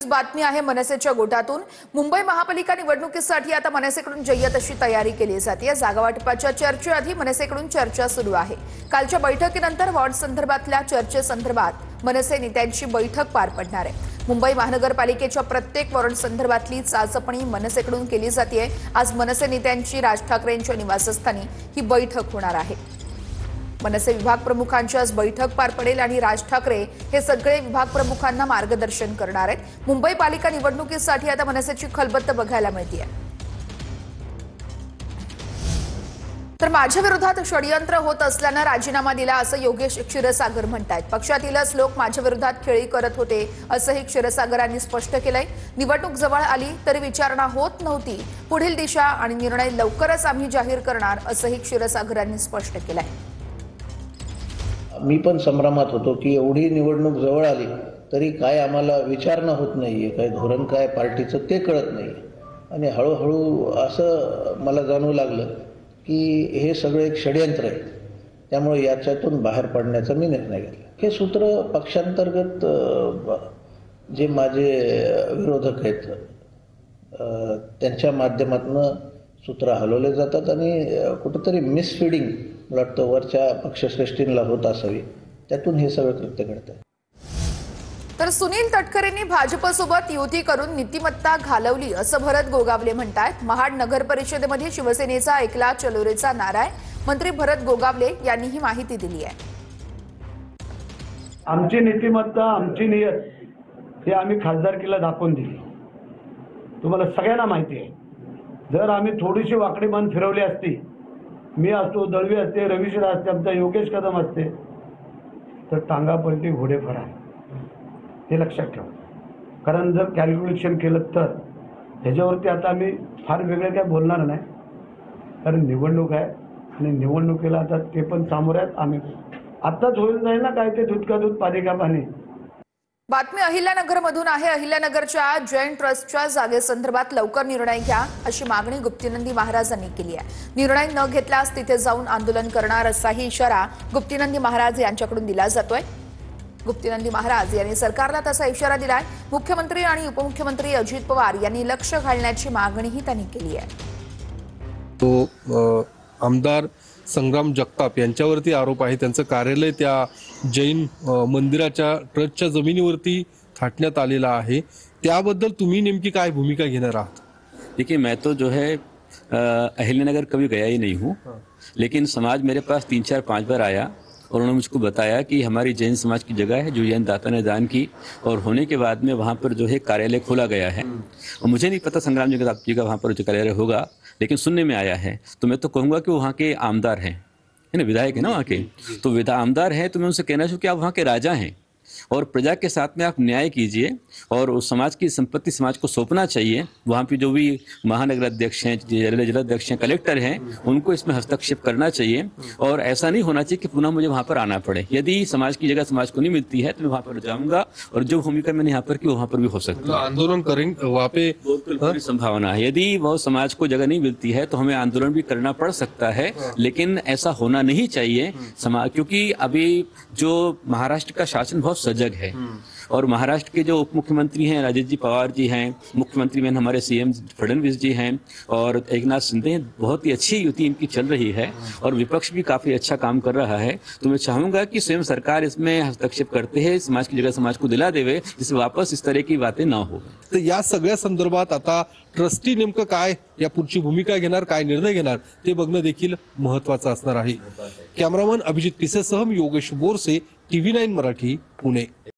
बातमी आहे मनसेच्या गोटातून। मुंबई महापालिका निवडणुकीसाठी आता मनसेकडून जय्यत अशी तयारी केली जाते। जागा वाटपाच्या चर्चेआधी मनसेकडून चर्चा सुरू आहे। कालच्या बैठकीनंतर वॉर्ड संदर्भातल्या चर्चेसंदर्भात मनसे नेत्यांची बैठक पार पडणार आहे। मुंबई महानगरपालिकेच्या प्रत्येक वॉर्ड संदर्भातली चाचपणी मनसेकडून केली जाते। आज मनसे नेत्यांची राज ठाकरेंच्या निवासस्थानी ही बैठक होणार आहे। मनसे विभाग प्रमुखांची आज बैठक पार पडेल आणि राज ठाकरे हे सगळे विभाग प्रमुखांना मार्गदर्शन करणार आहेत। मुंबई पालिका निवडणुकीसाठी आता मनसेची खलबत्त बघायला मिळते। तर माझ्या विरोधात षडयंत्र होत असल्याने राजीनामा दिला असं योगेश क्षीरसागर म्हणतात। पक्षातीलच लोक माझ्या विरोधात खेळी करत होते असंही क्षीरसागरांनी स्पष्ट केलंय। निवडणूक जवळ आली तरी विचारणा होत नव्हती। पुढील दिशा आणि निर्णय लवकरच आम्ही जाहीर करणार असंही क्षीरसागरांनी स्पष्ट केलंय। मी पण संभ्रमात होतो की एवढी निवडणूक जवळ आली तरी काय आम्हाला विचारणा होत नाहीये, काय धोरण काय पार्टीचं ते कळत नाही। आणि हळूहळू असं मला जाणवू लागलं की हे सगळं एक षडयंत्र आहे। त्यामुळे याच्यातून बाहेर पडण्याचा मी निर्णय घेतला। हे सूत्र पक्षांतर्गत जे माझे विरोधक आहेत त्यांच्या माध्यमातून सूत्र हलवले जातात आणि कुठेतरी मिसफिडिंग मला वाटतं वरच्या पक्षश्रेष्ठींना होत असावी, त्यातून हे सगळं कृत्य घडतं। तर सुनील तटकरेंनी भाजपसोबत युती करून नीतिमत्ता घालवली असं भरत गोगावले म्हणतात। महाड नगर परिषदेमध्ये शिवसेनेचा ऐकला चलोरेचा नारा आहे। मंत्री भरत गोगावले यांनी ही माहिती दिली आहे। आमची नीतिमत्ता, आमची नियत हे आम्ही खासदारकीला दाखवून दिली। तुम्हाला सगळ्यांना माहिती आहे, जर आम्ही थोडीशी वाकडी मान फिरवली असती, मी असतो, दळवी असते, रविशरा असते, आमचा योगेश कदम असते, तर टांगा पलटी घोडे फरार, हे लक्षात ठेवा। कारण जर कॅल्क्युलेशन केलं तर ह्याच्यावरती आता आम्ही फार वेगळे काय बोलणार नाही, कारण निवडणूक आहे आणि निवडणुकीला आता ते पण सामोरे आहेत। आम्ही आत्ताच होईल जाईल ना काय ते दूध का दूध पाणी का पाणी। बातमी अहिल्यानगरमधून आहे। अहिल्यानगरच्या जैन ट्रस्टच्या जागेसंदर्भात लवकर निर्णय घ्या अशी मागणी गुप्तीनंदी महाराजांनी केली आहे। निर्णय न घेतल्यास तिथे जाऊन आंदोलन करणार असाही इशारा गुप्तीनंदी महाराज यांच्याकडून दिला जातोय। गुप्तीनंदी महाराज यांनी सरकारला तसा इशारा दिलाय। मुख्यमंत्री आणि उपमुख्यमंत्री अजित पवार यांनी लक्ष घालण्याची मागणीही त्यांनी केली आहे। तो आमदार संग्राम जगताप यांच्यावरती आरोप आहे। त्यांचं कार्यालय त्या जैन मंदिराच्या ट्रस्टच्या जमिनीवरती थाटण्यात आलेलं आहे। त्याबद्दल तुम्ही नेमकी काय भूमिका घेणार आहात? देखिए, मैं तो जो है अहिल्यानगर कभी गया ही नहीं हूँ, लेकिन समाज मेरे पास 3, 4, 5 बार आया और उन्होंने मुझको बताया कि हमारी जैन समाज की जगह है जो जैन दाता ने दान की, और होने के बाद में वहाँ पर जो है कार्यालय खोला गया है। और मुझे नहीं पता संग्राम जी का वहाँ पर जो कार्यालय होगा, लेकिन सुनने में आया है। तो मैं तो कहूँगा कि वहाँ के आमदार हैं, है ना, विधायक है ना वहाँ के, तो आमदार हैं, तो मैं उनसे कहना चाहूँ कि आप वहाँ के राजा हैं और प्रजा के साथ में आप न्याय कीजिए और उस समाज की संपत्ति समाज को सौंपना चाहिए। वहाँ पे जो भी महानगर अध्यक्ष हैं, जिलाध्यक्ष हैं, कलेक्टर हैं, उनको इसमें हस्तक्षेप करना चाहिए और ऐसा नहीं होना चाहिए कि पुनः मुझे वहाँ पर आना पड़े। यदि समाज की जगह समाज को नहीं मिलती है तो मैं वहाँ पर जाऊँगा और जो भूमिका मैंने यहाँ पर की वहाँ पर भी हो सकती है। आंदोलन करेंगे वहाँ पे? पूरी संभावना है। यदि वो समाज को जगह नहीं मिलती है तो हमें आंदोलन भी करना पड़ सकता है, लेकिन ऐसा होना नहीं चाहिए समाज, क्योंकि अभी जो महाराष्ट्र का शासन बहुत सजग है और महाराष्ट्र के जो उप मुख्यमंत्री हैं राजेश जी पवार जी हैं, मुख्यमंत्री में हमारे सीएम फडणवीस जी हैं और एकनाथ शिंदे हैं। बहुत ही अच्छी युति इनकी चल रही है और विपक्ष भी काफी अच्छा काम कर रहा है। तो मैं चाहूंगा कि स्वयं सरकार इसमें हस्तक्षेप करते हैं, समाज की जगह समाज को दिला देवे, जिससे वापस इस तरह की बातें ना हो। तर या सगळ्या संदर्भात आता ट्रस्टी नेमकं काय या पुढची भूमिका घेणार, काय निर्णय घेणार ते बघणं देखील महत्त्वाचं असणार आहे। कॅमेरामन अभिजित पिसेसह मी योगेश बोरसे, TV9 मराठी, पुणे।